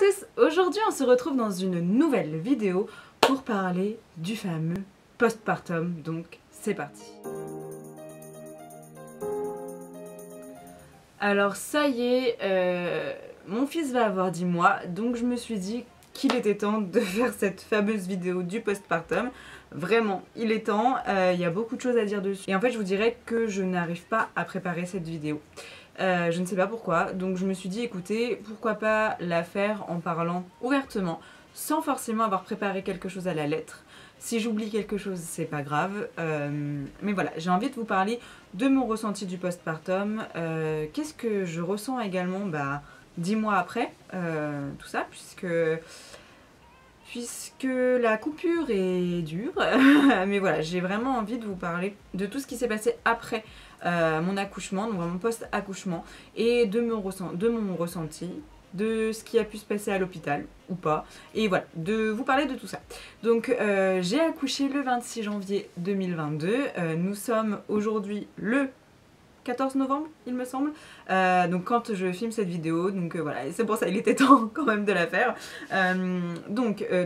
tous, aujourd'hui on se retrouve dans une nouvelle vidéo pour parler du fameux postpartum, donc c'est parti. Alors ça y est, mon fils va avoir 10 mois, donc je me suis dit qu'il était temps de faire cette fameuse vidéo du postpartum. Vraiment, il est temps, il y a beaucoup de choses à dire dessus. Et en fait je vous dirais que je n'arrive pas à préparer cette vidéo. Je ne sais pas pourquoi, donc je me suis dit écoutez, pourquoi pas la faire en parlant ouvertement, sans forcément avoir préparé quelque chose à la lettre. Si j'oublie quelque chose, c'est pas grave, mais voilà, j'ai envie de vous parler de mon ressenti du postpartum, qu'est-ce que je ressens également 10 mois après, tout ça, puisque la coupure est dure, mais voilà, j'ai vraiment envie de vous parler de tout ce qui s'est passé après mon accouchement, donc mon post-accouchement, et de mon ressenti, de ce qui a pu se passer à l'hôpital ou pas, et voilà, de vous parler de tout ça. Donc j'ai accouché le 26 janvier 2022, nous sommes aujourd'hui le 14 novembre il me semble, donc quand je filme cette vidéo, donc voilà, c'est pour ça il était temps quand même de la faire.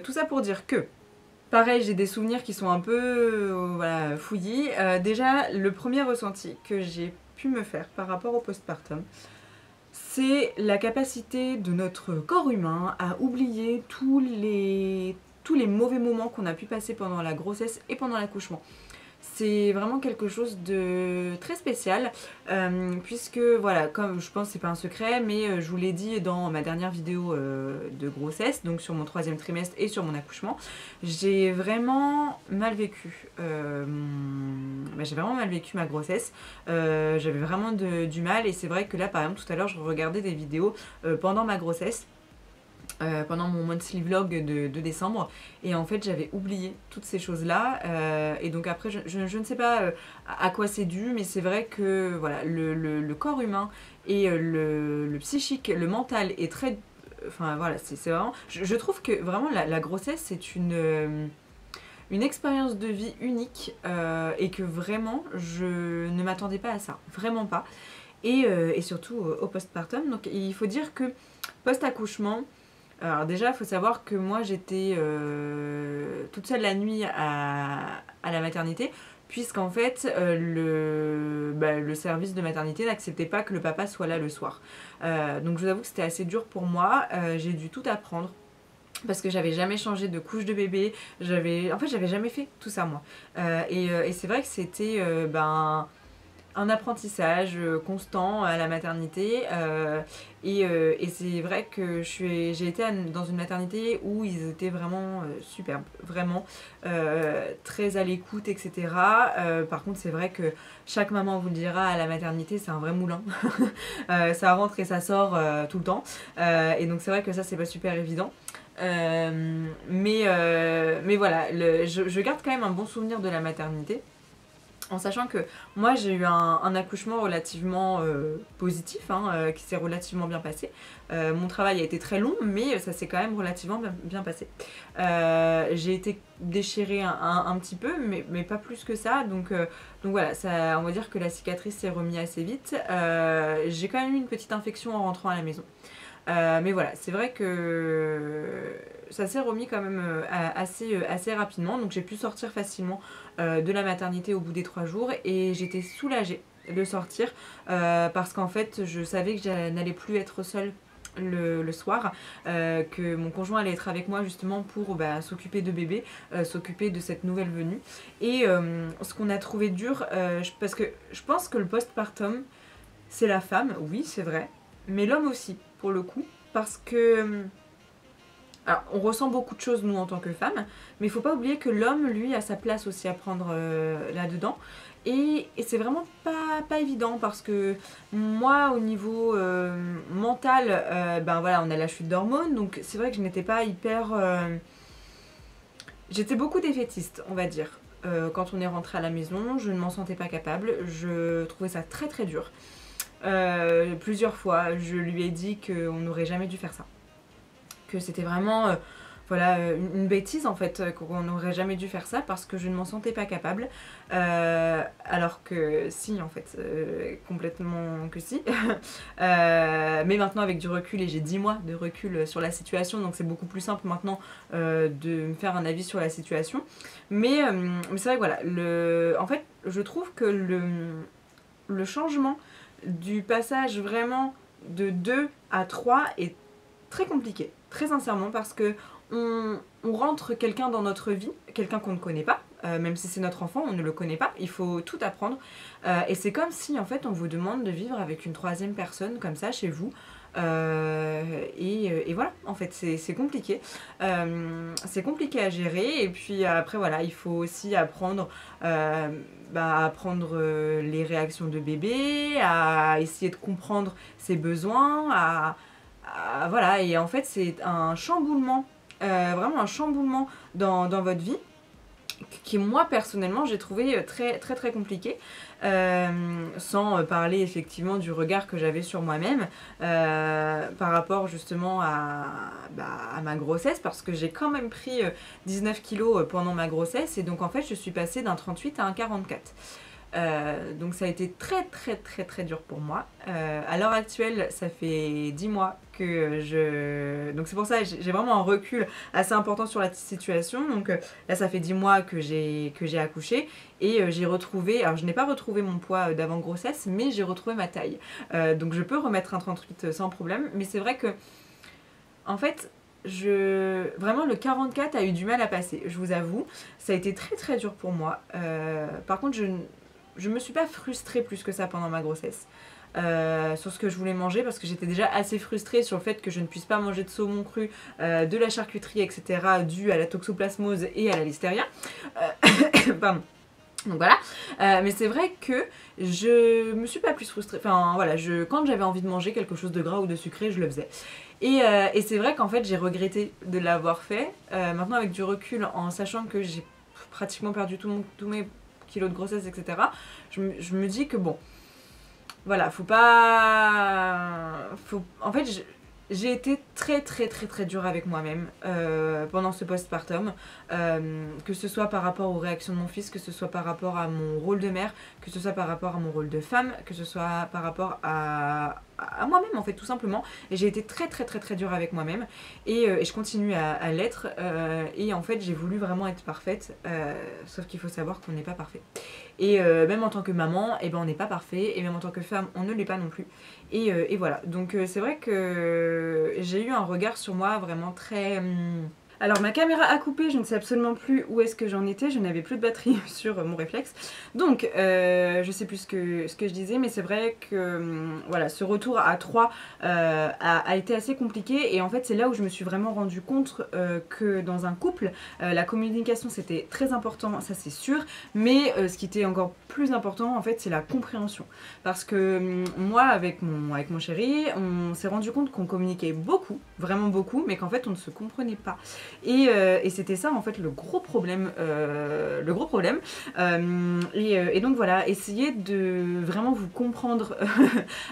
Tout ça pour dire que pareil, j'ai des souvenirs qui sont un peu voilà, fouillis. Déjà, le premier ressenti que j'ai pu me faire par rapport au postpartum, c'est la capacité de notre corps humain à oublier tous les mauvais moments qu'on a pu passer pendant la grossesse et pendant l'accouchement. C'est vraiment quelque chose de très spécial, puisque voilà, comme je pense que c'est pas un secret, mais je vous l'ai dit dans ma dernière vidéo de grossesse, donc sur mon 3e trimestre et sur mon accouchement, j'ai vraiment mal vécu, j'ai vraiment mal vécu ma grossesse, j'avais vraiment du mal, et c'est vrai que là par exemple tout à l'heure je regardais des vidéos pendant ma grossesse, pendant mon monthly vlog de décembre, et en fait j'avais oublié toutes ces choses là, et donc après je ne sais pas à quoi c'est dû, mais c'est vrai que voilà, le corps humain et le psychique, le mental est très, enfin voilà, c'est vraiment, je trouve que vraiment la grossesse c'est une expérience de vie unique, et que vraiment je ne m'attendais pas à ça, vraiment pas, et surtout au postpartum. Donc il faut dire que post-accouchement, alors déjà, il faut savoir que moi j'étais toute seule la nuit à la maternité, puisqu'en fait le service de maternité n'acceptait pas que le papa soit là le soir. Donc je vous avoue que c'était assez dur pour moi, j'ai dû tout apprendre. Parce que j'avais jamais changé de couche de bébé, en fait j'avais jamais fait tout ça moi. Et c'est vrai que c'était un apprentissage constant à la maternité, et c'est vrai que j'ai été dans une maternité où ils étaient vraiment superbes, vraiment très à l'écoute, etc. Par contre c'est vrai que chaque maman vous le dira, à la maternité c'est un vrai moulin. Ça rentre et ça sort tout le temps, et donc c'est vrai que ça c'est pas super évident. Mais voilà, je garde quand même un bon souvenir de la maternité, en sachant que moi j'ai eu un accouchement relativement positif, qui s'est relativement bien passé. Mon travail a été très long, mais ça s'est quand même relativement bien passé. J'ai été déchirée un petit peu, mais pas plus que ça, donc voilà, ça, on va dire que la cicatrice s'est remise assez vite. J'ai quand même eu une petite infection en rentrant à la maison. Mais voilà, c'est vrai que ça s'est remis quand même assez rapidement, donc j'ai pu sortir facilement de la maternité au bout des 3 jours, et j'étais soulagée de sortir parce qu'en fait je savais que je n'allais plus être seule le soir, que mon conjoint allait être avec moi justement pour s'occuper de bébé, s'occuper de cette nouvelle venue. Et ce qu'on a trouvé dur, parce que je pense que le postpartum c'est la femme, oui c'est vrai, mais l'homme aussi pour le coup, parce que alors, on ressent beaucoup de choses nous en tant que femmes, mais il faut pas oublier que l'homme lui a sa place aussi à prendre là-dedans, et c'est vraiment pas évident, parce que moi au niveau mental, voilà, on a la chute d'hormones, donc c'est vrai que je n'étais pas hyper j'étais beaucoup défaitiste, on va dire. Quand on est rentré à la maison, je ne m'en sentais pas capable, je trouvais ça très très dur. Plusieurs fois je lui ai dit qu'on n'aurait jamais dû faire ça, que c'était vraiment voilà, une bêtise en fait, qu'on n'aurait jamais dû faire ça parce que je ne m'en sentais pas capable. Alors que si, en fait, complètement que si. Mais maintenant avec du recul, et j'ai 10 mois de recul sur la situation, donc c'est beaucoup plus simple maintenant de me faire un avis sur la situation. Mais c'est vrai que voilà, en fait, je trouve que le changement du passage vraiment de 2 à 3 est très compliqué, très sincèrement, parce que on rentre quelqu'un dans notre vie, quelqu'un qu'on ne connaît pas, même si c'est notre enfant, on ne le connaît pas, il faut tout apprendre. Et c'est comme si en fait on vous demande de vivre avec une troisième personne comme ça chez vous. Et voilà, en fait c'est compliqué. C'est compliqué à gérer. Et puis après voilà, il faut aussi apprendre à apprendre les réactions de bébé, à essayer de comprendre ses besoins, voilà. Et en fait c'est un chamboulement, vraiment un chamboulement dans votre vie qui moi personnellement j'ai trouvé très très très compliqué, sans parler effectivement du regard que j'avais sur moi-même par rapport justement à ma grossesse, parce que j'ai quand même pris 19 kilos pendant ma grossesse, et donc en fait je suis passée d'un 38 à un 44. Donc ça a été très très très très dur pour moi. À l'heure actuelle, ça fait 10 mois que donc c'est pour ça que j'ai vraiment un recul assez important sur la situation. Donc là ça fait 10 mois que j'ai accouché, et j'ai retrouvé, alors je n'ai pas retrouvé mon poids d'avant grossesse, mais j'ai retrouvé ma taille. Donc je peux remettre un 38 sans problème, mais c'est vrai que en fait vraiment le 44 a eu du mal à passer, je vous avoue. Ça a été très très dur pour moi. Par contre je me suis pas frustrée plus que ça pendant ma grossesse sur ce que je voulais manger, parce que j'étais déjà assez frustrée sur le fait que je ne puisse pas manger de saumon cru, de la charcuterie, etc., dû à la toxoplasmose et à la listeria. Pardon. Donc voilà, mais c'est vrai que je me suis pas plus frustrée, enfin voilà, quand j'avais envie de manger quelque chose de gras ou de sucré, je le faisais. Et c'est vrai qu'en fait j'ai regretté de l'avoir fait, maintenant avec du recul, en sachant que j'ai pratiquement perdu tous mes kilos de grossesse, etc. Je me dis que bon, voilà, en fait, j'ai été très très très très dure avec moi-même pendant ce postpartum, que ce soit par rapport aux réactions de mon fils, que ce soit par rapport à mon rôle de mère, que ce soit par rapport à mon rôle de femme, que ce soit par rapport à moi-même en fait, tout simplement. Et j'ai été très très très très dure avec moi-même, et je continue à l'être, et en fait j'ai voulu vraiment être parfaite, sauf qu'il faut savoir qu'on n'est pas parfait. Et même en tant que maman, eh ben, on n'est pas parfait, et même en tant que femme, on ne l'est pas non plus. Et voilà, donc c'est vrai que j'ai eu un regard sur moi vraiment très... Alors ma caméra a coupé, je ne sais absolument plus où est-ce que j'en étais, je n'avais plus de batterie sur mon réflexe. Donc je sais plus ce que je disais, mais c'est vrai que voilà, ce retour à 3 a été assez compliqué, et en fait c'est là où je me suis vraiment rendu compte que dans un couple, la communication c'était très important, ça c'est sûr, mais ce qui était encore plus important en fait c'est la compréhension. Parce que moi avec mon chéri, on s'est rendu compte qu'on communiquait beaucoup, vraiment beaucoup, mais qu'en fait on ne se comprenait pas. Et c'était ça en fait le gros problème, et donc voilà, essayez de vraiment vous comprendre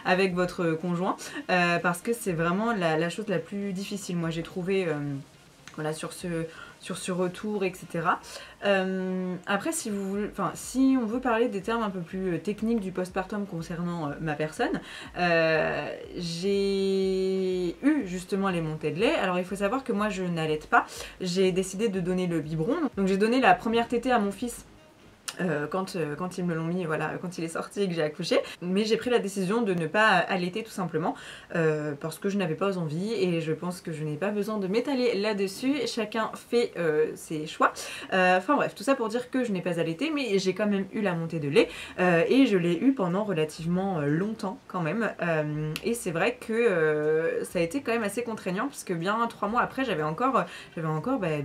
avec votre conjoint, parce que c'est vraiment la chose la plus difficile, moi j'ai trouvé, voilà, sur ce retour, etc. Après, si on veut parler des termes un peu plus techniques du postpartum concernant ma personne, j'ai eu justement les montées de lait. Alors il faut savoir que moi je n'allaite pas, j'ai décidé de donner le biberon. Donc j'ai donné la première tétée à mon fils quand ils me l'ont mis, voilà, quand il est sorti et que j'ai accouché. Mais j'ai pris la décision de ne pas allaiter tout simplement, parce que je n'avais pas envie, et je pense que je n'ai pas besoin de m'étaler là-dessus. Chacun fait ses choix. Enfin bref, tout ça pour dire que je n'ai pas allaité, mais j'ai quand même eu la montée de lait, et je l'ai eu pendant relativement longtemps quand même. Et c'est vrai que ça a été quand même assez contraignant, parce que bien 3 mois après j'avais encore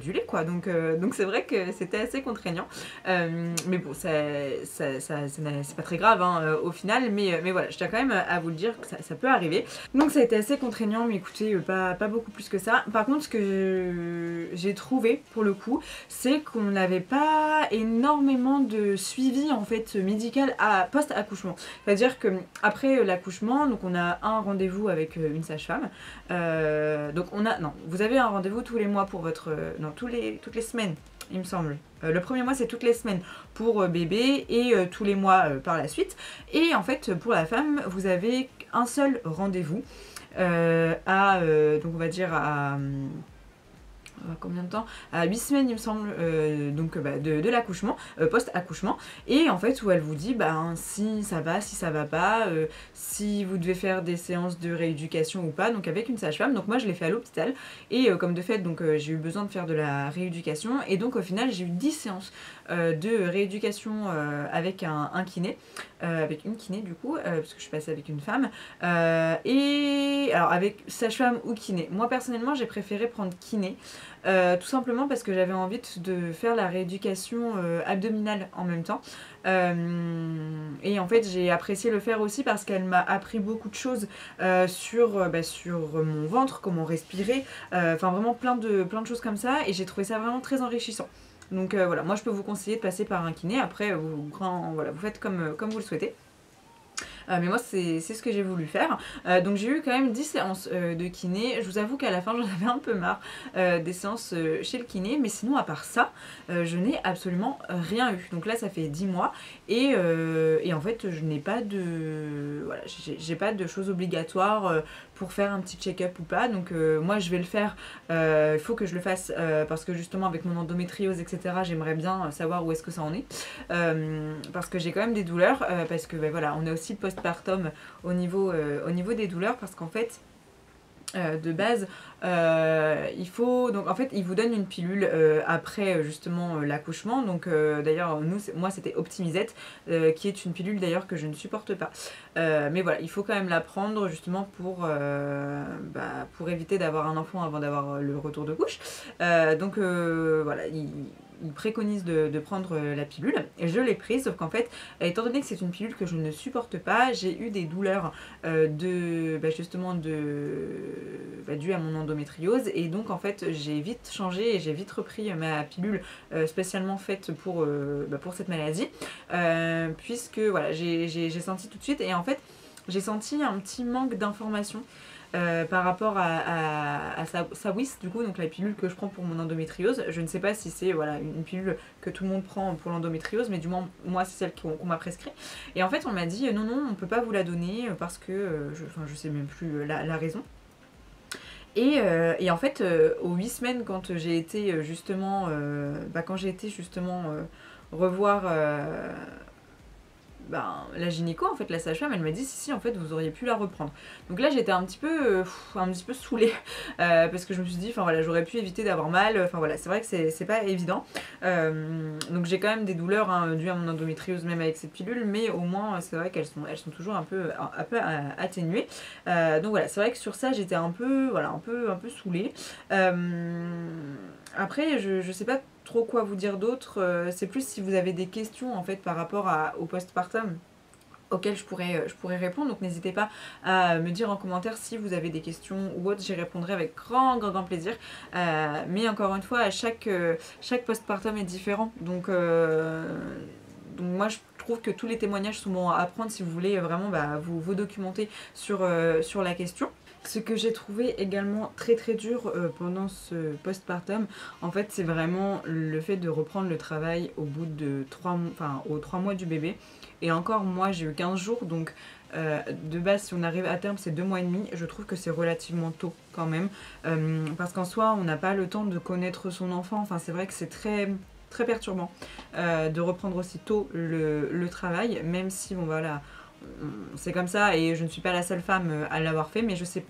du lait quoi. Donc c'est vrai que c'était assez contraignant. Mais bon, c'est pas très grave hein, au final, mais voilà, je tiens quand même à vous le dire que ça peut arriver. Donc ça a été assez contraignant, mais écoutez, pas beaucoup plus que ça. Par contre, ce que j'ai trouvé pour le coup, c'est qu'on n'avait pas énormément de suivi en fait médical post-accouchement. C'est-à-dire que après l'accouchement, donc on a un rendez-vous avec une sage-femme. Donc vous avez un rendez-vous tous les mois pour votre, non toutes les semaines, il me semble. Le premier mois c'est toutes les semaines pour bébé et tous les mois par la suite. Et en fait pour la femme, vous avez un seul rendez-vous donc on va dire à combien de temps, à 8 semaines il me semble, donc de l'accouchement, post-accouchement, et en fait où elle vous dit si ça va, si ça va pas, si vous devez faire des séances de rééducation ou pas, donc avec une sage-femme. Donc moi je l'ai fait à l'hôpital, et comme de fait donc j'ai eu besoin de faire de la rééducation, et donc au final j'ai eu 10 séances de rééducation avec un kiné, avec une kiné du coup, parce que je suis passée avec une femme, et alors avec sage-femme ou kiné. Moi personnellement j'ai préféré prendre kiné, tout simplement parce que j'avais envie de faire la rééducation abdominale en même temps. Et en fait j'ai apprécié le faire aussi parce qu'elle m'a appris beaucoup de choses sur mon ventre, comment respirer, enfin vraiment plein de choses comme ça, et j'ai trouvé ça vraiment très enrichissant. Donc voilà, moi je peux vous conseiller de passer par un kiné, après vous faites comme vous le souhaitez. Mais moi c'est ce que j'ai voulu faire. Donc j'ai eu quand même 10 séances de kiné. Je vous avoue qu'à la fin j'en avais un peu marre des séances chez le kiné, mais sinon à part ça je n'ai absolument rien eu. Donc là ça fait 10 mois et en fait je n'ai pas de j'ai pas de choses obligatoires pour faire un petit check-up ou pas. Donc moi je vais le faire, il faut que je le fasse parce que justement avec mon endométriose etc j'aimerais bien savoir où est-ce que ça en est, parce que j'ai quand même des douleurs, parce que voilà, on a aussi le postpartum au niveau des douleurs, parce qu'en fait de base il faut donc en fait il vous donne une pilule après justement l'accouchement. Donc d'ailleurs moi c'était Optimizette, qui est une pilule d'ailleurs que je ne supporte pas, mais voilà, il faut quand même la prendre justement pour éviter d'avoir un enfant avant d'avoir le retour de couche. Donc voilà, il préconise de prendre la pilule, et je l'ai prise, sauf qu'en fait étant donné que c'est une pilule que je ne supporte pas, j'ai eu des douleurs dues à mon endométriose, et donc en fait j'ai vite changé et j'ai vite repris ma pilule spécialement faite pour cette maladie, puisque voilà j'ai senti tout de suite, et en fait j'ai senti un petit manque d'information par rapport à Sawis, du coup, donc la pilule que je prends pour mon endométriose. Je ne sais pas si c'est une pilule que tout le monde prend pour l'endométriose, mais du moins moi c'est celle qu'on m'a prescrit. Et en fait on m'a dit non on peut pas vous la donner parce que je sais même plus la raison. Et en fait aux 8 semaines, quand j'ai été justement revoir la gynéco, en fait la sage-femme, elle m'a dit si en fait vous auriez pu la reprendre. Donc là j'étais un petit peu saoulée, parce que je me suis dit j'aurais pu éviter d'avoir mal, c'est vrai que c'est pas évident. Donc j'ai quand même des douleurs dues à mon endométriose même avec cette pilule, mais au moins c'est vrai qu'elles sont toujours un peu atténuées. Donc voilà, c'est vrai que sur ça j'étais un peu saoulée. Après je sais pas trop quoi vous dire d'autre, c'est plus si vous avez des questions en fait par rapport au postpartum auxquelles je pourrais répondre, donc n'hésitez pas à me dire en commentaire si vous avez des questions ou autres, j'y répondrai avec grand plaisir. Mais encore une fois, chaque postpartum est différent, donc moi je trouve que tous les témoignages sont bons à prendre si vous voulez vraiment vous documenter sur la question. Ce que j'ai trouvé également très dur pendant ce postpartum, en fait c'est vraiment le fait de reprendre le travail au bout de 3 mois du bébé. Et encore, moi j'ai eu 15 jours, donc de base si on arrive à terme c'est 2 mois et demi. Je trouve que c'est relativement tôt quand même, parce qu'en soi on n'a pas le temps de connaître son enfant. Enfin c'est vrai que c'est très perturbant de reprendre aussi tôt le travail, même si c'est comme ça, et je ne suis pas la seule femme à l'avoir fait, mais je sais,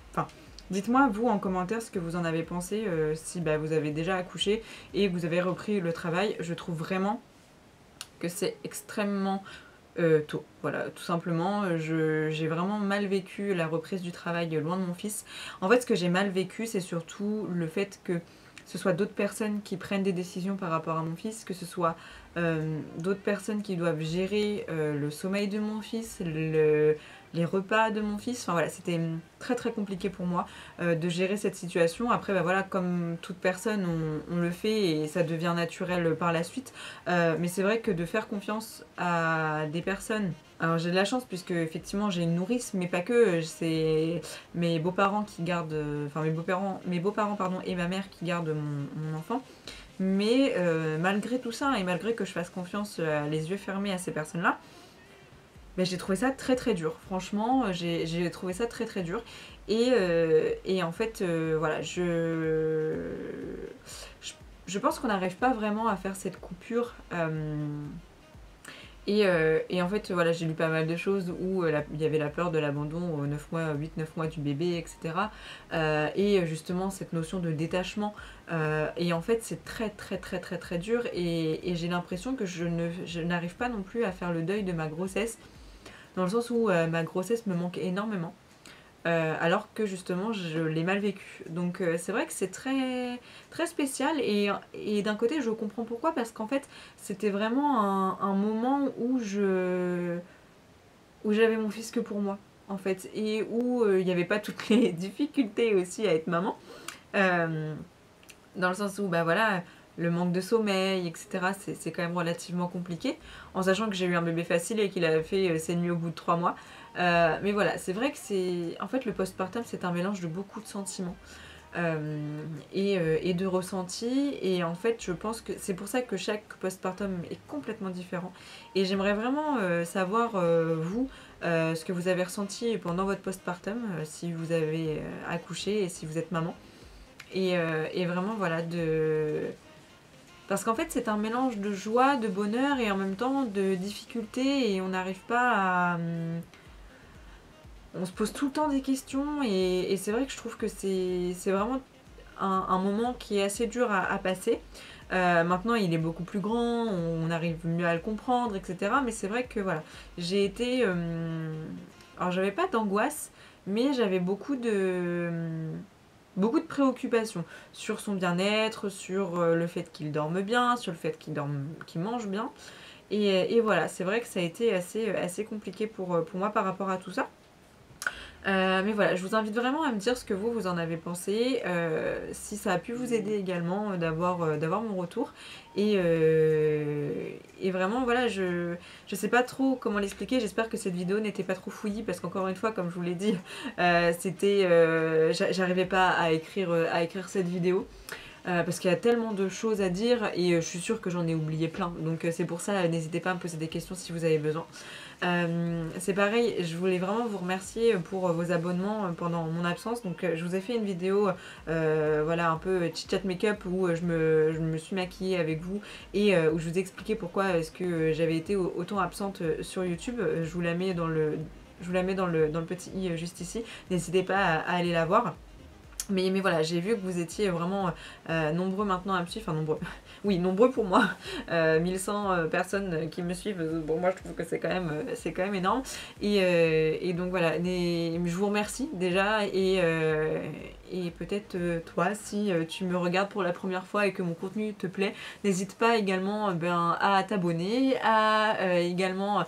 dites-moi vous en commentaire ce que vous en avez pensé, si vous avez déjà accouché et vous avez repris le travail. Je trouve vraiment que c'est extrêmement tôt, voilà, tout simplement. J'ai vraiment mal vécu la reprise du travail loin de mon fils. En fait ce que j'ai mal vécu c'est surtout le fait que ce soit d'autres personnes qui prennent des décisions par rapport à mon fils, que ce soit d'autres personnes qui doivent gérer le sommeil de mon fils, les repas de mon fils. Enfin voilà, c'était très très compliqué pour moi de gérer cette situation. Après, bah voilà, comme toute personne, on le fait et ça devient naturel par la suite. Mais c'est vrai que de faire confiance à des personnes. Alors j'ai de la chance puisque effectivement j'ai une nourrice, mais pas que, c'est mes beaux-parents qui gardent, enfin mes beaux-parents pardon, et ma mère qui gardent mon enfant. Mais malgré tout ça, et malgré que je fasse confiance les yeux fermés à ces personnes-là, ben, j'ai trouvé ça très très dur. Franchement, j'ai trouvé ça très très dur. Et en fait, voilà, je pense qu'on n'arrive pas vraiment à faire cette coupure. Et en fait, voilà, j'ai lu pas mal de choses où il y avait la peur de l'abandon aux 9 mois, 8-9 mois du bébé, etc. Et justement, cette notion de détachement. Et en fait, c'est très, très, très, très, très dur. Et j'ai l'impression que je n'arrive pas non plus à faire le deuil de ma grossesse, dans le sens où ma grossesse me manque énormément. Alors que justement je l'ai mal vécu. Donc c'est vrai que c'est très, très spécial et d'un côté je comprends pourquoi, parce qu'en fait c'était vraiment un moment où j'avais mon fils que pour moi en fait, et où il n'y avait pas toutes les difficultés aussi à être maman, dans le sens où bah voilà, le manque de sommeil, etc. c'est quand même relativement compliqué, en sachant que j'ai eu un bébé facile et qu'il a fait ses nuits au bout de 3 mois. Mais voilà, c'est vrai que c'est... En fait, le postpartum, c'est un mélange de beaucoup de sentiments et de ressentis. Et en fait, je pense que c'est pour ça que chaque postpartum est complètement différent. Et j'aimerais vraiment savoir, vous, ce que vous avez ressenti pendant votre postpartum, si vous avez accouché et si vous êtes maman. Et vraiment, voilà, parce qu'en fait, c'est un mélange de joie, de bonheur et en même temps de difficulté. Et on n'arrive pas à... On se pose tout le temps des questions et c'est vrai que je trouve que c'est vraiment un moment qui est assez dur à passer. Maintenant, il est beaucoup plus grand, on arrive mieux à le comprendre, etc. Mais c'est vrai que voilà, j'ai été... alors, j'avais pas d'angoisse, mais j'avais beaucoup de préoccupations sur son bien-être, sur le fait qu'il dorme bien, sur le fait qu'il mange bien. Et voilà, c'est vrai que ça a été assez compliqué pour moi par rapport à tout ça. Mais voilà, je vous invite vraiment à me dire ce que vous en avez pensé, si ça a pu vous aider également d'avoir mon retour. Et vraiment, voilà, je sais pas trop comment l'expliquer, j'espère que cette vidéo n'était pas trop fouillie, parce qu'encore une fois, comme je vous l'ai dit, j'arrivais pas à écrire cette vidéo. Parce qu'il y a tellement de choses à dire et je suis sûre que j'en ai oublié plein. Donc c'est pour ça, n'hésitez pas à me poser des questions si vous avez besoin. C'est pareil, je voulais vraiment vous remercier pour vos abonnements pendant mon absence. Donc je vous ai fait une vidéo voilà, un peu chit-chat make-up où je me suis maquillée avec vous et où je vous ai expliqué pourquoi est-ce que j'avais été autant absente sur YouTube. Je vous la mets dans le petit i juste ici. N'hésitez pas à aller la voir. Mais voilà, j'ai vu que vous étiez vraiment nombreux maintenant à me suivre, enfin nombreux, oui nombreux pour moi, 1100 personnes qui me suivent, bon moi je trouve que c'est quand même énorme, et donc voilà, je vous remercie déjà, et peut-être toi, si tu me regardes pour la première fois et que mon contenu te plaît, n'hésite pas également à t'abonner, à également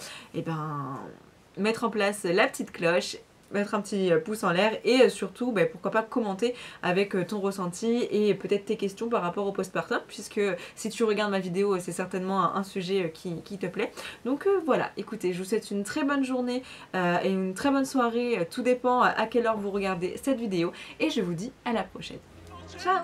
mettre en place la petite cloche, mettre un petit pouce en l'air et surtout pourquoi pas commenter avec ton ressenti et peut-être tes questions par rapport au postpartum, puisque si tu regardes ma vidéo c'est certainement un sujet qui te plaît. Donc voilà, écoutez, je vous souhaite une très bonne journée et une très bonne soirée, tout dépend à quelle heure vous regardez cette vidéo, et je vous dis à la prochaine. Ciao.